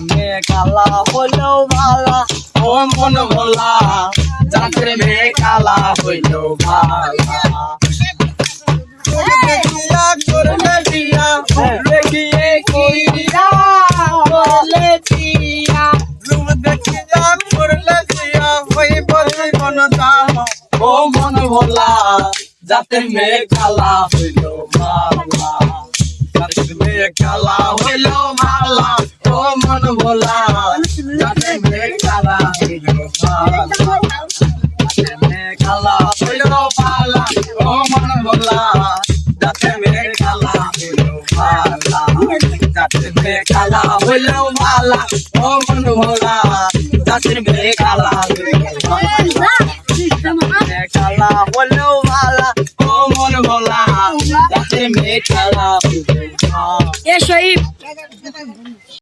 মেয়ে কালা হইলেও ভালা ও মন ভোলা যাত্রে মেয়ে কালা হইলেও ভালা করলে দিয়া দেখিয়ে কিয়া বলে দিয়া রূপ দেখিয়া করলে দিয়া হই বলে কোন দাম ও মন ভোলা যাতে মেয়ে কালা হইলো ভালা যাতে মেয়ে কালা হইলো ভালা ও মন ভোলা যাতে মেয়ে কালা হইলো ভালা যাতে মেয়ে কালা হইলো ভালা ও মন ভোলা যাতে মেয়ে কালা হইলো ভালা যাতে মেয়ে কালা হইলো ভালা ও মন ভোলা যাতে মেয়ে কালা হইলো ভালা কালা হলেও ভালা ও মন ভোলা যাতে মেয়ে কালা হইলো ভালা।